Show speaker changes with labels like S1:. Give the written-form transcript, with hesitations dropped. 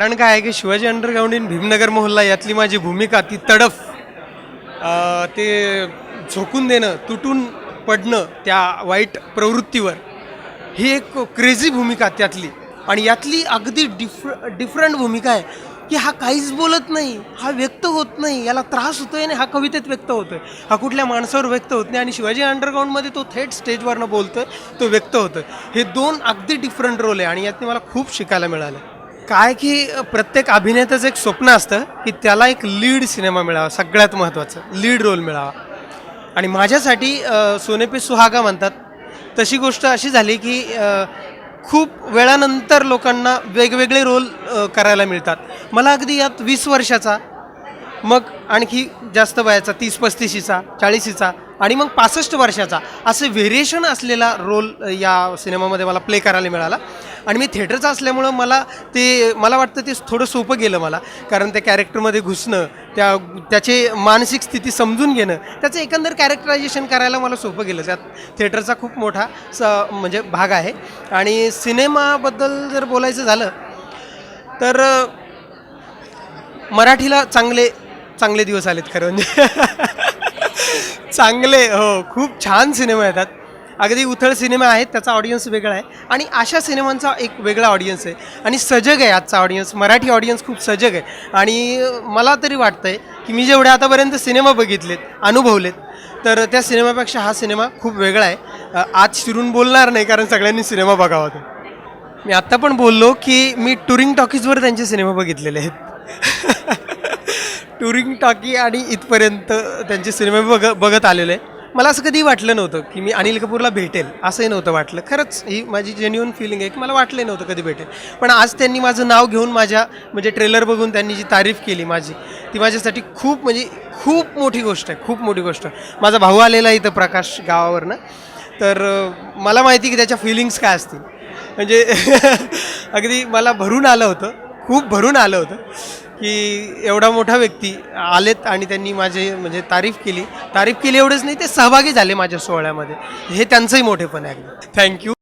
S1: कारण काय आहे की शिवाजी अंडरग्राऊंड इन भीमनगर मोहल्ला यातली माझी भूमिका ती तडफ ते झोकून देणं, तुटून पडणं त्या वाईट प्रवृत्तीवर, ही एक क्रेझी भूमिका त्यातली. आणि यातली अगदी डिफरंट भूमिका आहे की हा काहीच बोलत नाही, हा व्यक्त होत नाही, याला त्रास होतोय आणि हा कवितेत व्यक्त होतोय, हा कुठल्या माणसावर व्यक्त होत नाही आणि शिवाजी अंडरग्राऊंडमध्ये तो थेट स्टेजवरनं बोलतोय, तो व्यक्त होतोय. हे दोन अगदी डिफरंट रोल आहे आणि यातनं मला खूप शिकायला मिळालं. काय की प्रत्येक अभिनेत्याचं एक स्वप्न असतं की त्याला एक लीड सिनेमा मिळावा, सगळ्यात महत्त्वाचं लीड रोल मिळावा. आणि माझ्यासाठी सोने पे सुहागा म्हणतात तशी गोष्ट अशी झाली की खूप वेळानंतर लोकांना वेगवेगळे रोल करायला मिळतात. मला अगदी यात 20 वर्षाचा, मग आणखी जास्त वयाचा 30-35चा, 40चा आणि मग 65 वर्षाचा असे व्हेरिएशन असलेला रोल या सिनेमामध्ये मला प्ले करायला मिळाला. आणि मी थिएटरचा असल्यामुळं मला वाटतं ते थोडं सोपं गेलं मला, कारण त्या कॅरेक्टरमध्ये घुसणं, त्याचे मानसिक स्थिती समजून घेणं, त्याचं एकंदर कॅरेक्टरायझेशन करायला मला सोपं गेलं. त्यात थिएटरचा खूप मोठा म्हणजे भाग आहे. आणि सिनेमाबद्दल जर बोलायचं झालं तर मराठीला चांगले दिवस आलेत खरं म्हणजे. चांगले, हो, खूप छान सिनेमा येतात. अगदी उथळ सिनेमा आहेत, त्याचा ऑडियन्स वेगळा आहे आणि अशा सिनेमांचा एक वेगळा ऑडियन्स आहे. आणि सजग आहे आजचा ऑडियन्स, मराठी ऑडियन्स खूप सजग आहे. आणि मला तरी वाटतं आहे की मी जेवढे आतापर्यंत सिनेमा बघितलेत, अनुभवलेत, तर त्या सिनेमापेक्षा हा सिनेमा खूप वेगळा आहे. आज शिरून बोलणार नाही कारण सगळ्यांनी सिनेमा बघावा तो. मी आत्ता पण बोललो की मी टुरिंग टॉकीजवर त्यांचे सिनेमा बघितलेले आहेत. टुरिंग टॉकी आणि इथपर्यंत त्यांचे सिनेमे बघत आलेलो आहे. मला असं कधी वाटलं नव्हतं की मी अनिल कपूरला भेटेल, असंही नव्हतं वाटलं. खरंच ही माझी जेन्युइन फिलिंग आहे की मला वाटलं नव्हतं कधी भेटेल. पण आज त्यांनी माझं नाव घेऊन म्हणजे ट्रेलर बघून त्यांनी जी तारीफ केली माझी, ती माझ्यासाठी खूप मोठी गोष्ट आहे, खूप मोठी गोष्ट. माझा भाऊ आलेला इथं प्रकाश गावावरनं, तर मला माहिती की त्याच्या फिलिंग्स काय असतील. म्हणजे अगदी मला खूप भरून आलं होतं की एवढा मोठा व्यक्ती आलेत आणि त्यांनी म्हणजे तारीफ केली एवढंच नाही, ते सहभागी झाले माझ्या सोहळ्यामध्ये. हे त्यांचंही मोठेपण आहे. अगदी थँक्यू.